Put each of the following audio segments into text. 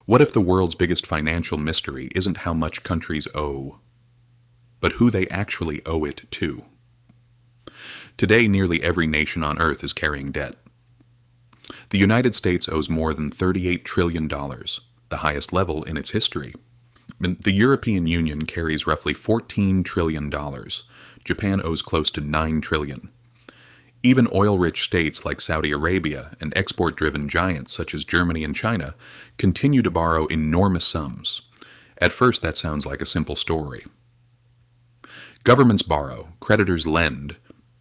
What if the world's biggest financial mystery isn't how much countries owe, but who they actually owe it to? Today, nearly every nation on Earth is carrying debt. The United States owes more than $38 trillion, the highest level in its history. The European Union carries roughly $14 trillion. Japan owes close to $9 trillion. Even oil-rich states like Saudi Arabia and export-driven giants such as Germany and China continue to borrow enormous sums. At first, that sounds like a simple story. Governments borrow, creditors lend,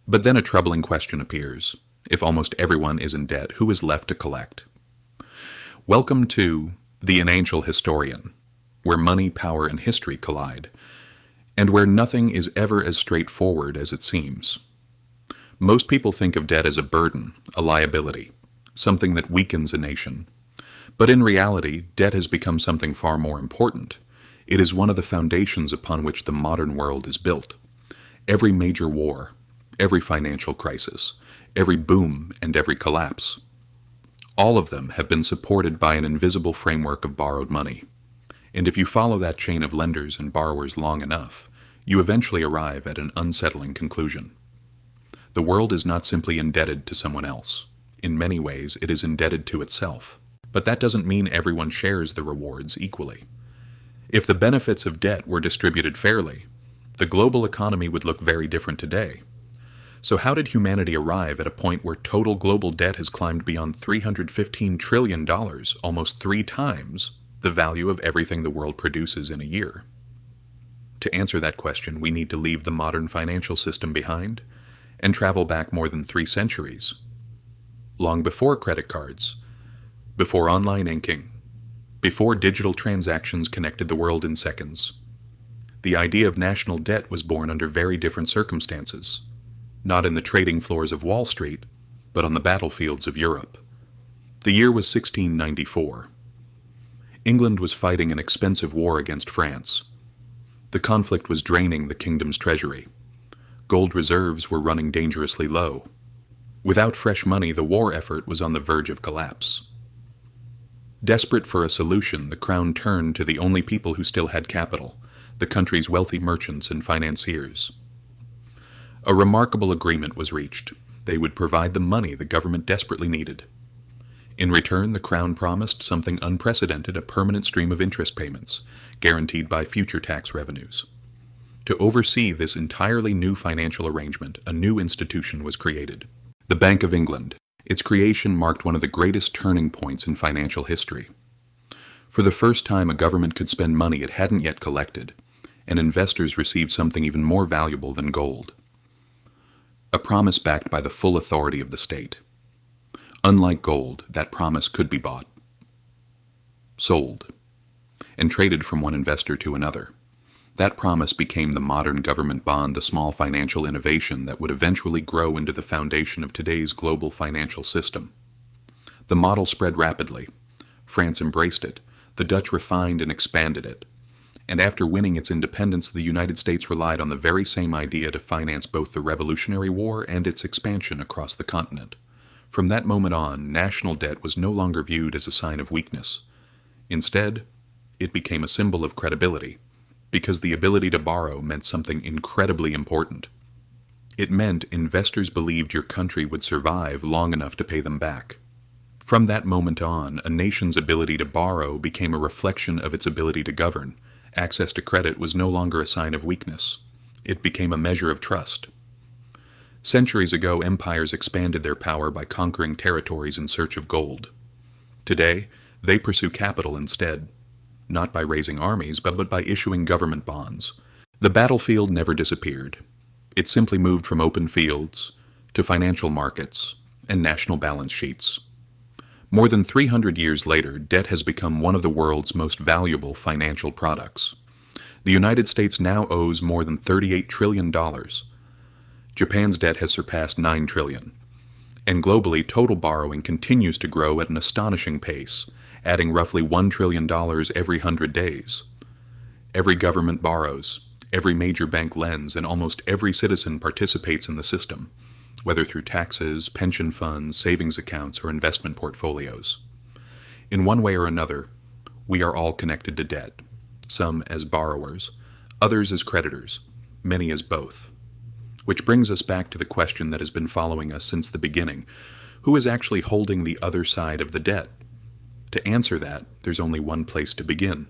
but then a troubling question appears. If almost everyone is in debt, who is left to collect? Welcome to The Financial Historian, where money, power, and history collide, and where nothing is ever as straightforward as it seems. Most people think of debt as a burden, a liability, something that weakens a nation. But in reality, debt has become something far more important. It is one of the foundations upon which the modern world is built. Every major war, every financial crisis, every boom and every collapse, all of them have been supported by an invisible framework of borrowed money. And if you follow that chain of lenders and borrowers long enough, you eventually arrive at an unsettling conclusion. The world is not simply indebted to someone else. In many ways, it is indebted to itself. But that doesn't mean everyone shares the rewards equally. If the benefits of debt were distributed fairly, the global economy would look very different today. So how did humanity arrive at a point where total global debt has climbed beyond $315 trillion, almost 3 times the value of everything the world produces in a year? To answer that question, we need to leave the modern financial system behind and travel back more than 3 centuries. Long before credit cards, before online inking, before digital transactions connected the world in seconds, the idea of national debt was born under very different circumstances, not in the trading floors of Wall Street, but on the battlefields of Europe. The year was 1694. England was fighting an expensive war against France. The conflict was draining the kingdom's treasury. Gold reserves were running dangerously low. Without fresh money, the war effort was on the verge of collapse. Desperate for a solution, the crown turned to the only people who still had capital, the country's wealthy merchants and financiers. A remarkable agreement was reached. They would provide the money the government desperately needed. In return, the crown promised something unprecedented, a permanent stream of interest payments, guaranteed by future tax revenues. To oversee this entirely new financial arrangement, a new institution was created, the Bank of England. Its creation marked one of the greatest turning points in financial history. For the first time, a government could spend money it hadn't yet collected, and investors received something even more valuable than gold. A promise backed by the full authority of the state. Unlike gold, that promise could be bought, sold, and traded from one investor to another. That promise became the modern government bond, the small financial innovation that would eventually grow into the foundation of today's global financial system. The model spread rapidly. France embraced it. The Dutch refined and expanded it. And after winning its independence, the United States relied on the very same idea to finance both the Revolutionary War and its expansion across the continent. From that moment on, national debt was no longer viewed as a sign of weakness. Instead, it became a symbol of credibility, because the ability to borrow meant something incredibly important. It meant investors believed your country would survive long enough to pay them back. From that moment on, a nation's ability to borrow became a reflection of its ability to govern. Access to credit was no longer a sign of weakness. It became a measure of trust. Centuries ago, empires expanded their power by conquering territories in search of gold. Today, they pursue capital instead, not by raising armies, but by issuing government bonds. The battlefield never disappeared. It simply moved from open fields to financial markets and national balance sheets. More than 300 years later, debt has become one of the world's most valuable financial products. The United States now owes more than $38 trillion. Japan's debt has surpassed $9 trillion. And globally, total borrowing continues to grow at an astonishing pace, adding roughly $1 trillion every 100 days. Every government borrows, every major bank lends, and almost every citizen participates in the system, whether through taxes, pension funds, savings accounts, or investment portfolios. In one way or another, We are all connected to debt, some as borrowers, others as creditors, many as both. Which brings us back to the question that has been following us since the beginning: who is actually holding the other side of the debt? To answer that, there's only one place to begin: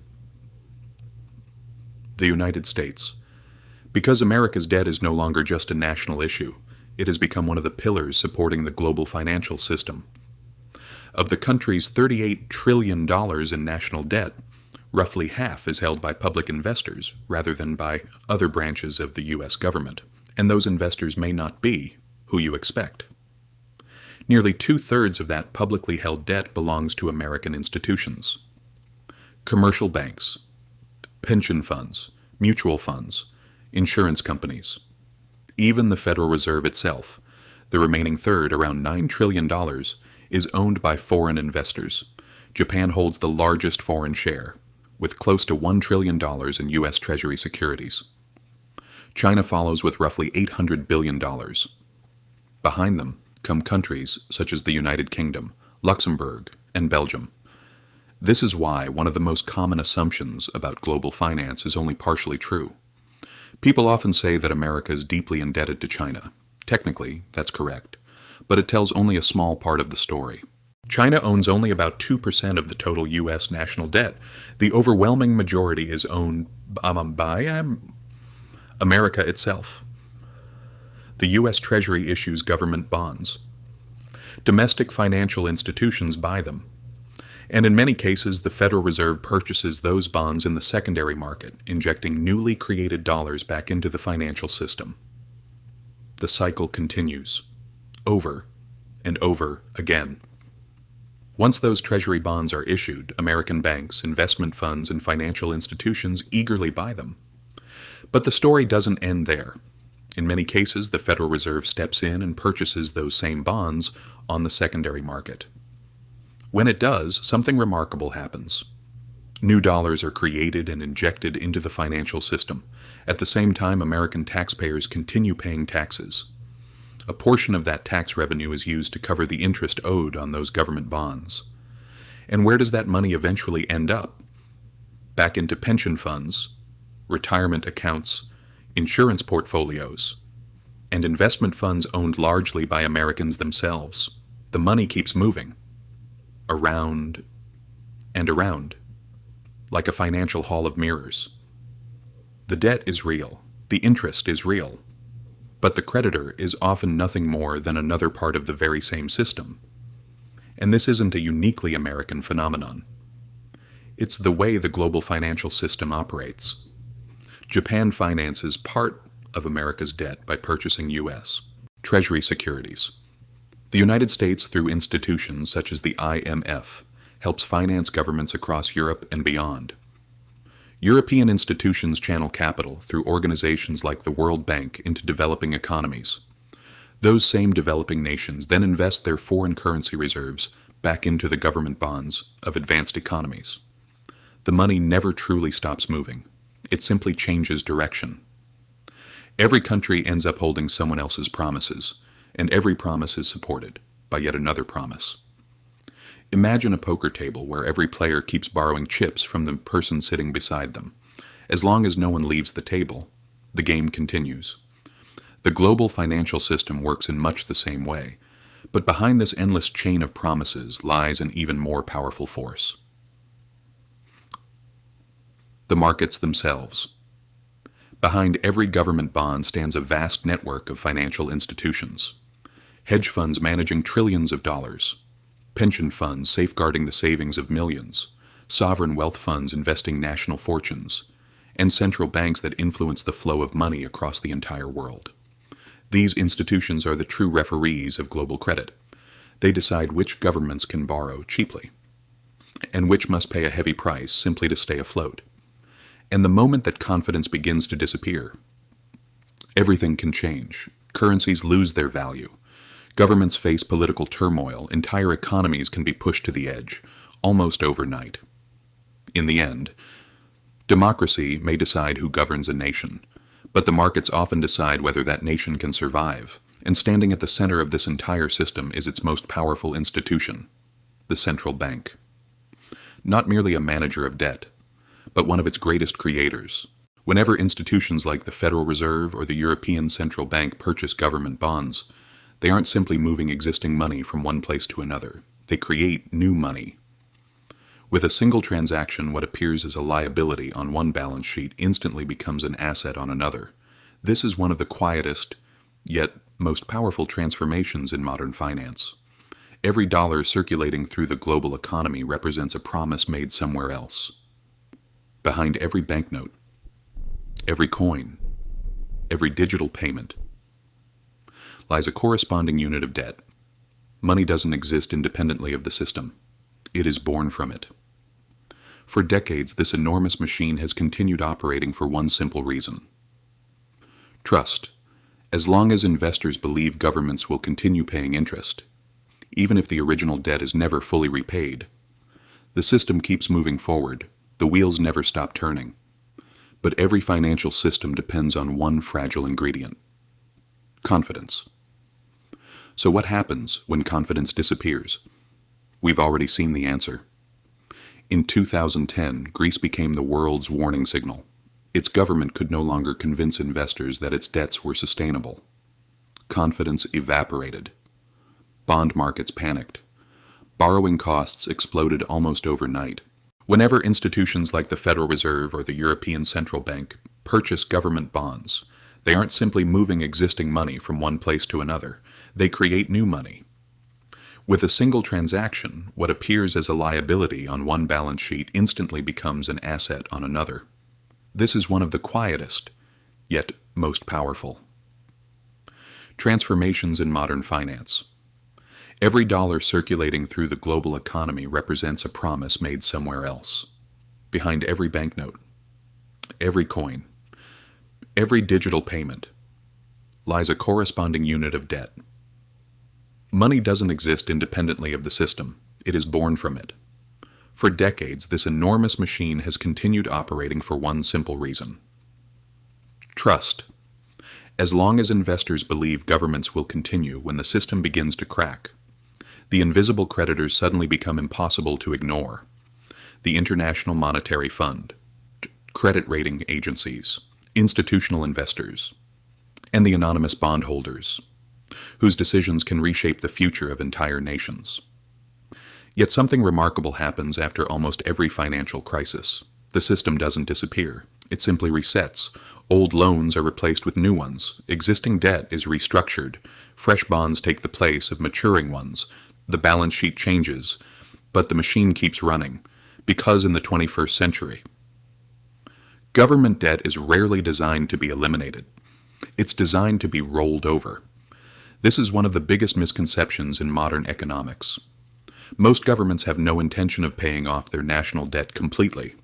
the United States. Because America's debt is no longer just a national issue, it has become one of the pillars supporting the global financial system. Of the country's $38 trillion in national debt, roughly half is held by public investors rather than by other branches of the U.S. government, and those investors may not be who you expect. Nearly 2/3 of that publicly held debt belongs to American institutions: commercial banks, pension funds, mutual funds, insurance companies. Even the Federal Reserve itself, the remaining third, around $9 trillion, is owned by foreign investors. Japan holds the largest foreign share, with close to $1 trillion in U.S. Treasury securities. China follows with roughly $800 billion. Behind them come countries such as the United Kingdom, Luxembourg, and Belgium. This is why one of the most common assumptions about global finance is only partially true. People often say that America is deeply indebted to China. Technically, that's correct, but it tells only a small part of the story. China owns only about 2% of the total U.S. national debt. The overwhelming majority is owned by America itself. The U.S. Treasury issues government bonds. Domestic financial institutions buy them. And in many cases, the Federal Reserve purchases those bonds in the secondary market, injecting newly created dollars back into the financial system. The cycle continues, over and over again. Once those Treasury bonds are issued, American banks, investment funds, and financial institutions eagerly buy them. But the story doesn't end there. In many cases, the Federal Reserve steps in and purchases those same bonds on the secondary market. When it does, something remarkable happens. New dollars are created and injected into the financial system. At the same time, American taxpayers continue paying taxes. A portion of that tax revenue is used to cover the interest owed on those government bonds. And where does that money eventually end up? Back into pension funds, retirement accounts, insurance portfolios, and investment funds owned largely by Americans themselves. The money keeps moving. Around and around, like a financial hall of mirrors. The debt is real, the interest is real, but the creditor is often nothing more than another part of the very same system. And this isn't a uniquely American phenomenon. It's the way the global financial system operates. Japan finances part of America's debt by purchasing U.S. Treasury securities. The United States, through institutions such as the IMF, helps finance governments across Europe and beyond. European institutions channel capital through organizations like the World Bank into developing economies. Those same developing nations then invest their foreign currency reserves back into the government bonds of advanced economies. The money never truly stops moving. It simply changes direction. Every country ends up holding someone else's promises, and every promise is supported by yet another promise. Imagine a poker table where every player keeps borrowing chips from the person sitting beside them. As long as no one leaves the table, the game continues. The global financial system works in much the same way, but behind this endless chain of promises lies an even more powerful force: the markets themselves. Behind every government bond stands a vast network of financial institutions. Hedge funds managing trillions of dollars, pension funds safeguarding the savings of millions, sovereign wealth funds investing national fortunes, and central banks that influence the flow of money across the entire world. These institutions are the true referees of global credit. They decide which governments can borrow cheaply, and which must pay a heavy price simply to stay afloat. And the moment that confidence begins to disappear, everything can change. Currencies lose their value. Governments face political turmoil. Entire economies can be pushed to the edge, almost overnight. In the end, democracy may decide who governs a nation, but the markets often decide whether that nation can survive, and standing at the center of this entire system is its most powerful institution, the central bank. not merely a manager of debt, but one of its greatest creators. Whenever institutions like the Federal Reserve or the European Central Bank purchase government bonds, they aren't simply moving existing money from one place to another. They create new money. With a single transaction, what appears as a liability on one balance sheet instantly becomes an asset on another. This is one of the quietest, yet most powerful transformations in modern finance. Every dollar circulating through the global economy represents a promise made somewhere else. Behind every banknote, every coin, every digital payment, lies a corresponding unit of debt. Money doesn't exist independently of the system. It is born from it. For decades, this enormous machine has continued operating for one simple reason: trust. As long as investors believe governments will continue paying interest, even if the original debt is never fully repaid, the system keeps moving forward. The wheels never stop turning. But every financial system depends on one fragile ingredient: confidence. So what happens when confidence disappears? We've already seen the answer. In 2010, Greece became the world's warning signal. Its government could no longer convince investors that its debts were sustainable. Confidence evaporated. Bond markets panicked. Borrowing costs exploded almost overnight. Whenever institutions like the Federal Reserve or the European Central Bank purchase government bonds, they aren't simply moving existing money from one place to another. They create new money. With a single transaction, what appears as a liability on one balance sheet instantly becomes an asset on another. This is one of the quietest, yet most powerful transformations in modern finance. Every dollar circulating through the global economy represents a promise made somewhere else. Behind every banknote, every coin, every digital payment, lies a corresponding unit of debt. Money doesn't exist independently of the system. It is born from it. For decades, this enormous machine has continued operating for one simple reason: trust. As long as investors believe governments will continue, when the system begins to crack, the invisible creditors suddenly become impossible to ignore. The International Monetary Fund, credit rating agencies, institutional investors, and the anonymous bondholders, whose decisions can reshape the future of entire nations. Yet something remarkable happens after almost every financial crisis. The system doesn't disappear. It simply resets. Old loans are replaced with new ones. Existing debt is restructured. Fresh bonds take the place of maturing ones. The balance sheet changes, but the machine keeps running, because in the 21st century, government debt is rarely designed to be eliminated. It's designed to be rolled over. This is one of the biggest misconceptions in modern economics. Most governments have no intention of paying off their national debt completely.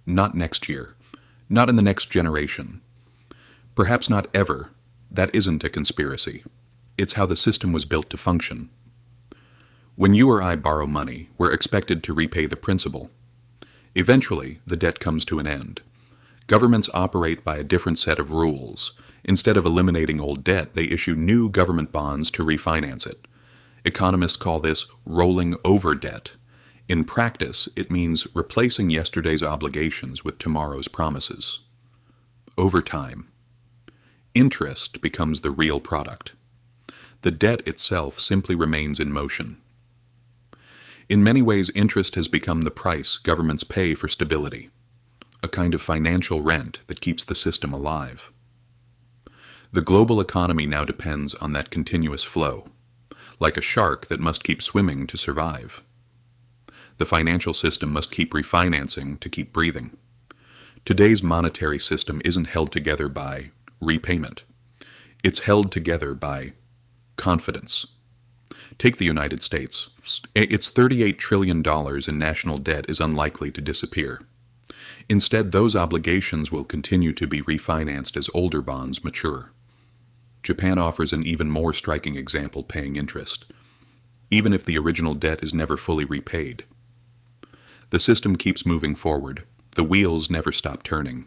Not next year. Not in the next generation. Perhaps not ever. That isn't a conspiracy. It's how the system was built to function. When you or I borrow money, we're expected to repay the principal. Eventually, the debt comes to an end. Governments operate by a different set of rules. Instead of eliminating old debt, they issue new government bonds to refinance it. Economists call this rolling over debt. In practice, it means replacing yesterday's obligations with tomorrow's promises. Over time, interest becomes the real product. The debt itself simply remains in motion. In many ways, interest has become the price governments pay for stability, a kind of financial rent that keeps the system alive. The global economy now depends on that continuous flow, like a shark that must keep swimming to survive. The financial system must keep refinancing to keep breathing. Today's monetary system isn't held together by repayment. It's held together by confidence. Take the United States. Its $38 trillion in national debt is unlikely to disappear. Instead, those obligations will continue to be refinanced as older bonds mature. Japan offers an even more striking example, paying interest, even if the original debt is never fully repaid. The system keeps moving forward. The wheels never stop turning.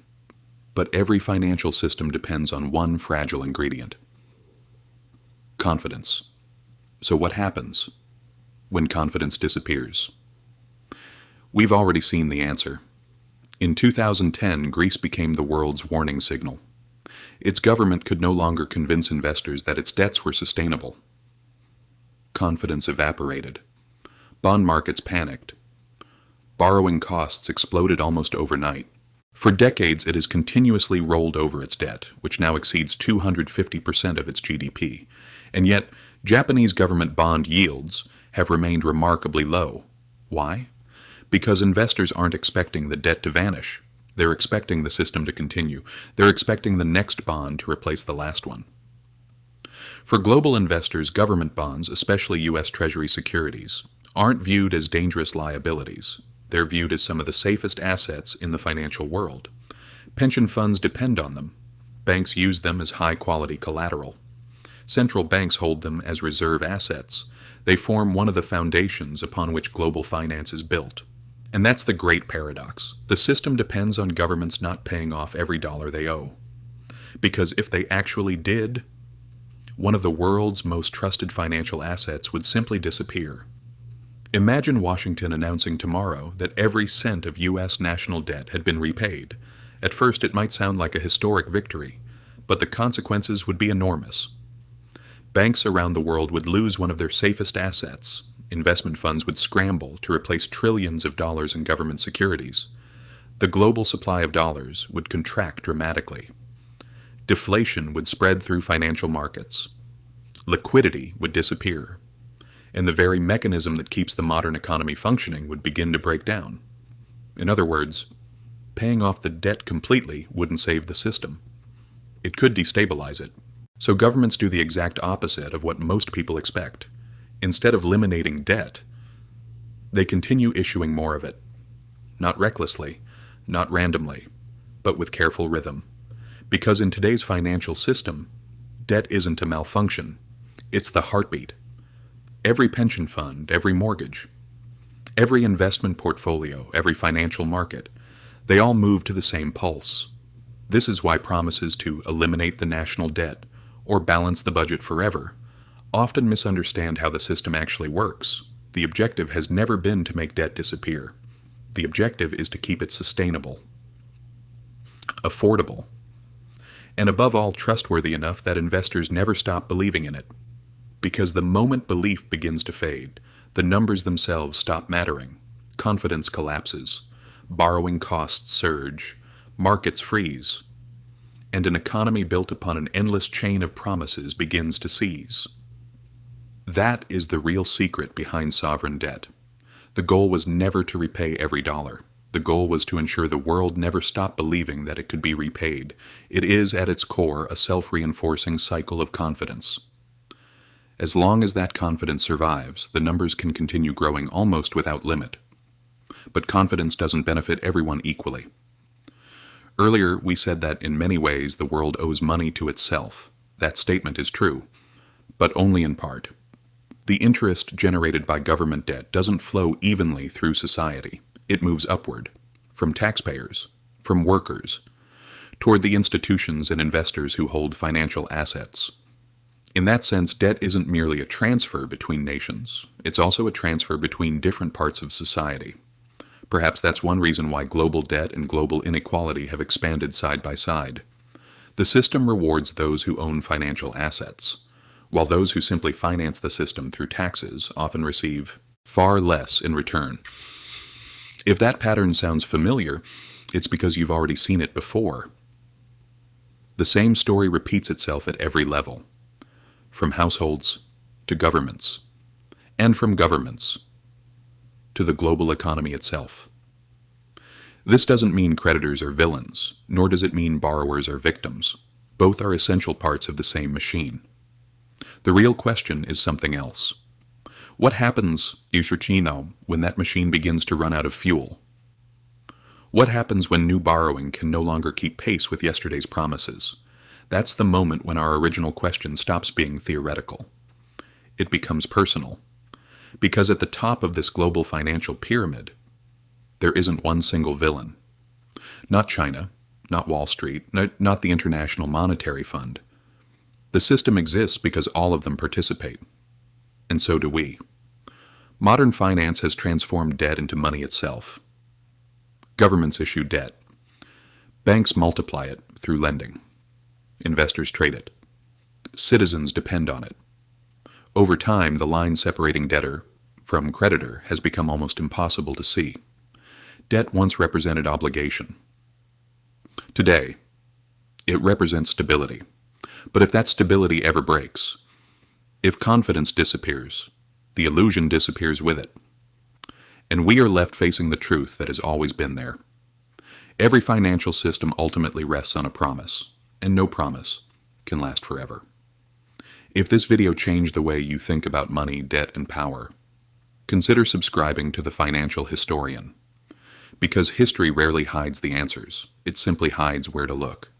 But every financial system depends on one fragile ingredient: confidence. So what happens when confidence disappears? We've already seen the answer. In 2010, Greece became the world's warning signal. Its government could no longer convince investors that its debts were sustainable. Confidence evaporated. Bond markets panicked. Borrowing costs exploded almost overnight. For decades, it has continuously rolled over its debt, which now exceeds 250% of its GDP. And yet, Japanese government bond yields have remained remarkably low. Why? Because investors aren't expecting the debt to vanish. They're expecting the system to continue. They're expecting the next bond to replace the last one. For global investors, government bonds, especially U.S. Treasury securities, aren't viewed as dangerous liabilities. They're viewed as some of the safest assets in the financial world. Pension funds depend on them. Banks use them as high-quality collateral. Central banks hold them as reserve assets. They form one of the foundations upon which global finance is built. And that's the great paradox. The system depends on governments not paying off every dollar they owe. Because if they actually did, one of the world's most trusted financial assets would simply disappear. Imagine Washington announcing tomorrow that every cent of U.S. national debt had been repaid. At first, it might sound like a historic victory, but the consequences would be enormous. Banks around the world would lose one of their safest assets. Investment funds would scramble to replace trillions of dollars in government securities. The global supply of dollars would contract dramatically. Deflation would spread through financial markets. Liquidity would disappear. And the very mechanism that keeps the modern economy functioning would begin to break down. In other words, paying off the debt completely wouldn't save the system. It could destabilize it. So governments do the exact opposite of what most people expect. Instead of eliminating debt, they continue issuing more of it. Not recklessly, not randomly, but with careful rhythm. Because in today's financial system, debt isn't a malfunction. It's the heartbeat. Every pension fund, every mortgage, every investment portfolio, every financial market, they all move to the same pulse. This is why promises to eliminate the national debt or balance the budget forever often misunderstand how the system actually works. The objective has never been to make debt disappear. The objective is to keep it sustainable, affordable, and above all trustworthy enough that investors never stop believing in it. Because the moment belief begins to fade, the numbers themselves stop mattering. Confidence collapses. Borrowing costs surge. Markets freeze. And an economy built upon an endless chain of promises begins to seize. That is the real secret behind sovereign debt. The goal was never to repay every dollar. The goal was to ensure the world never stopped believing that it could be repaid. It is, at its core, a self-reinforcing cycle of confidence. As long as that confidence survives, the numbers can continue growing almost without limit. But confidence doesn't benefit everyone equally. Earlier, we said that in many ways the world owes money to itself. That statement is true, but only in part. The interest generated by government debt doesn't flow evenly through society. It moves upward, from taxpayers, from workers, toward the institutions and investors who hold financial assets. In that sense, debt isn't merely a transfer between nations. It's also a transfer between different parts of society. Perhaps that's one reason why global debt and global inequality have expanded side by side. The system rewards those who own financial assets, while those who simply finance the system through taxes often receive far less in return. If that pattern sounds familiar, it's because you've already seen it before. The same story repeats itself at every level, from households to governments, and from governments to the global economy itself. This doesn't mean creditors are villains, nor does it mean borrowers are victims. Both are essential parts of the same machine. The real question is something else. What happens, when that machine begins to run out of fuel? What happens when new borrowing can no longer keep pace with yesterday's promises? That's the moment when our original question stops being theoretical. It becomes personal. Because at the top of this global financial pyramid, there isn't one single villain. Not China, not Wall Street, not the International Monetary Fund. The system exists because all of them participate. And so do we. Modern finance has transformed debt into money itself. Governments issue debt. Banks multiply it through lending. Investors trade it. Citizens depend on it. Over time, the line separating debtor from creditor has become almost impossible to see. Debt once represented obligation. Today, it represents stability. But if that stability ever breaks, if confidence disappears, the illusion disappears with it. And we are left facing the truth that has always been there. Every financial system ultimately rests on a promise, and no promise can last forever. If this video changed the way you think about money, debt, and power, consider subscribing to The Financial Historian. Because history rarely hides the answers, it simply hides where to look.